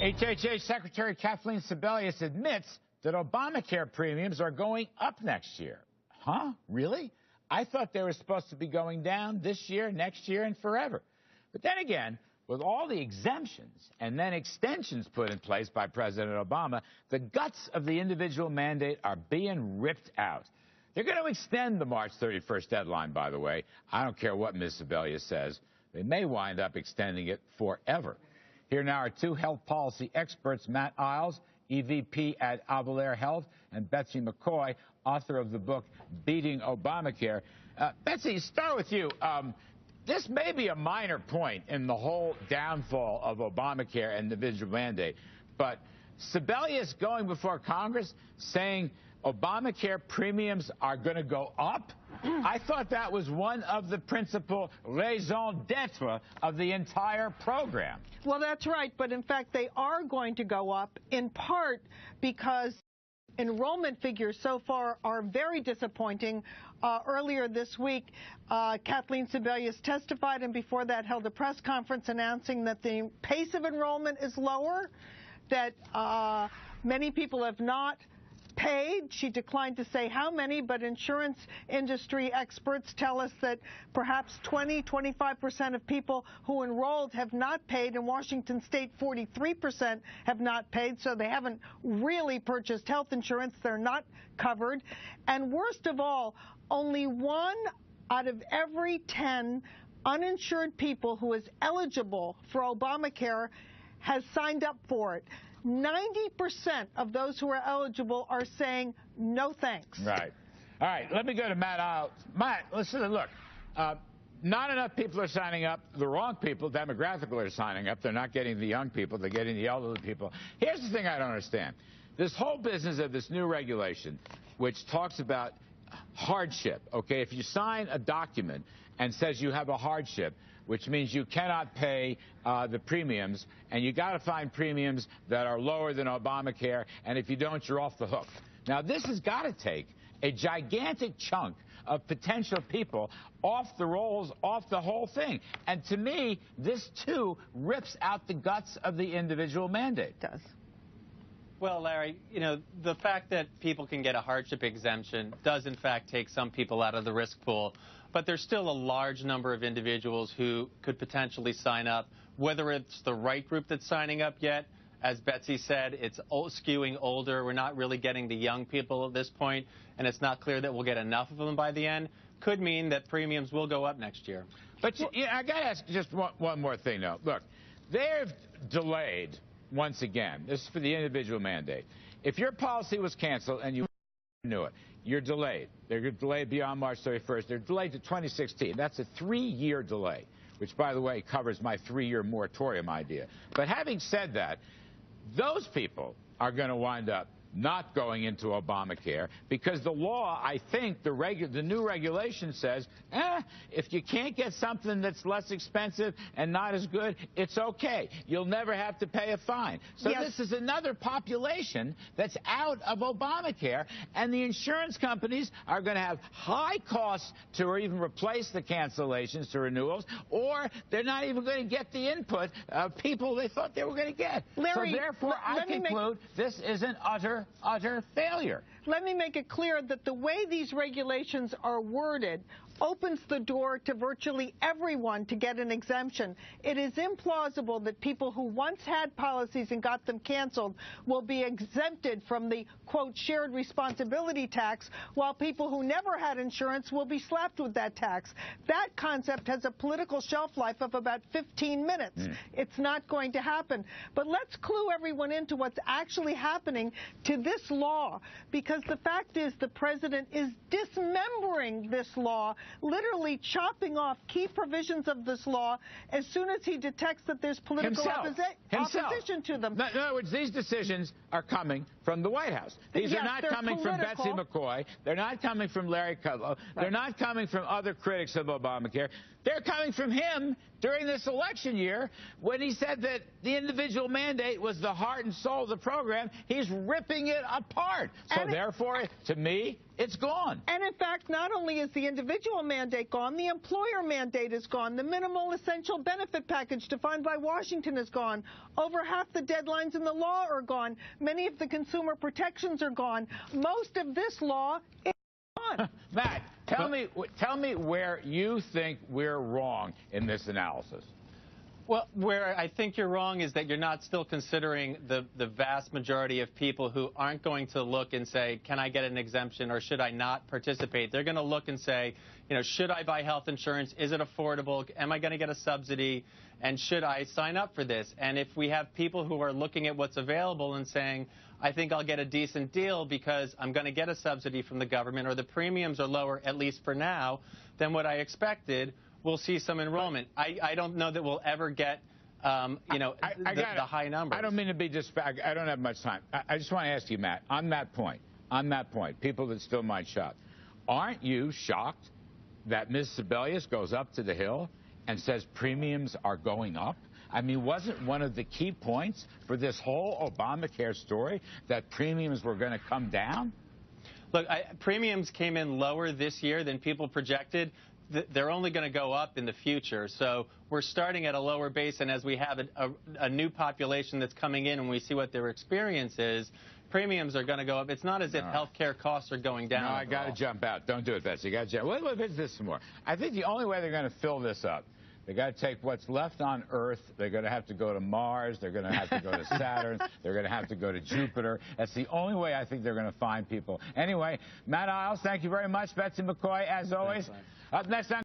HHS Secretary Kathleen Sebelius admits that Obamacare premiums are going up next year. Huh? Really? I thought they were supposed to be going down this year, next year, and forever. But then again, with all the exemptions and then extensions put in place by President Obama, the guts of the individual mandate are being ripped out. They're going to extend the March 31st deadline, by the way. I don't care what Ms. Sebelius says. They may wind up extending it forever. Here now are two health policy experts, Matt Iles, EVP at Avalair Health, and Betsy McCaughey, author of the book Beating Obamacare. Betsy, start with you. This may be a minor point in the whole downfall of Obamacare and the individual mandate, but Sebelius going before Congress saying Obamacare premiums are going to go up? I thought that was one of the principal raison d'etre of the entire program. Well, that's right. But in fact, they are going to go up in part because enrollment figures so far are very disappointing. Earlier this week, Kathleen Sebelius testified and before that held a press conference announcing that the pace of enrollment is lower, that many people have not paid. She declined to say how many, but insurance industry experts tell us that perhaps 20–25% of people who enrolled have not paid. In Washington State, 43% have not paid, so they haven't really purchased health insurance. They're not covered. And worst of all, only 1 out of every 10 uninsured people who is eligible for Obamacare has signed up for it. 90% of those who are eligible are saying no thanks. Right. All right, let me go to Matt Iles. Matt, listen, look, not enough people are signing up. The wrong people demographically are signing up. They're not getting the young people. They're getting the elderly people. Here's the thing I don't understand. This whole business of this new regulation, which talks about hardship, okay? If you sign a document and says you have a hardship, which means you cannot pay the premiums, and you got to find premiums that are lower than Obamacare, and if you don't, you're off the hook. Now, this has got to take a gigantic chunk of potential people off the rolls, off the whole thing. And to me, this, too, rips out the guts of the individual mandate. It does. Well, Larry, you know, the fact that people can get a hardship exemption does, in fact, take some people out of the risk pool. But there's still a large number of individuals who could potentially sign up, whether it's the right group that's signing up yet. As Betsy said, it's skewing older. We're not really getting the young people at this point, and it's not clear that we'll get enough of them by the end. Could mean that premiums will go up next year. But I got to ask just one more thing, though. Look, they've delayed, once again, this is for the individual mandate. If your policy was canceled and you knew it, you're delayed. They're delayed beyond March 31st. They're delayed to 2016. That's a 3-year delay, which, by the way, covers my 3-year moratorium idea. But having said that, those people are going to wind up not going into Obamacare because the law, I think, the new regulation says, if you can't get something that's less expensive and not as good, it's okay. You'll never have to pay a fine. So yes, this is another population that's out of Obamacare, and the insurance companies are going to have high costs to even replace the cancellations to renewals, or they're not even going to get the input of people they thought they were going to get. Larry, so therefore, I conclude this is an utter failure. Let me make it clear that the way these regulations are worded opens the door to virtually everyone to get an exemption. It is implausible that people who once had policies and got them canceled will be exempted from the, quote, shared responsibility tax, while people who never had insurance will be slapped with that tax. That concept has a political shelf life of about 15 minutes. It's not going to happen. But let's clue everyone into what's actually happening to this law, because the fact is the president is dismembering this law, literally chopping off key provisions of this law as soon as he detects that there's political opposition to them. In other words, these decisions are coming from the White House. These are not coming from Betsy McCaughey. They're not coming from Larry Kudlow. They're not coming from other critics of Obamacare. They're coming from him during this election year when he said that the individual mandate was the heart and soul of the program. He's ripping it apart. So therefore, to me, it's gone. And in fact, not only is the individual mandate gone, the employer mandate is gone. The minimal essential benefit package defined by Washington is gone. Over half the deadlines in the law are gone. Many of the consumer protections are gone. Most of this law is gone. Matt, tell me where you think we're wrong in this analysis. Well, where I think you're wrong is that you're not still considering the vast majority of people who aren't going to look and say, can I get an exemption or should I not participate? They're going to look and say, you know, should I buy health insurance? Is it affordable? Am I going to get a subsidy? And should I sign up for this? And if we have people who are looking at what's available and saying, I think I'll get a decent deal because I'm going to get a subsidy from the government or the premiums are lower, at least for now, than what I expected, we'll see some enrollment. I don't know that we'll ever get, the high numbers. I don't mean to be I don't have much time. I just want to ask you, Matt, on that point, people that still might shop, aren't you shocked that Ms. Sebelius goes up to the Hill and says premiums are going up? I mean, wasn't one of the key points for this whole Obamacare story that premiums were going to come down? Look, premiums came in lower this year than people projected. They're only going to go up in the future. So we're starting at a lower base, and as we have a new population that's coming in and we see what their experience is, premiums are going to go up. It's not as if health care costs are going down. No, I got to jump out. Don't do it, Betsy. You got to jump. What is this some more? I think the only way they're going to fill this up, they got to take what's left on Earth. They're going to have to go to Mars. They're going to have to go to Saturn. They're going to have to go to Jupiter. That's the only way I think they're going to find people. Anyway, Matt Isles, thank you very much. Betsy McCaughey, as always. Up next on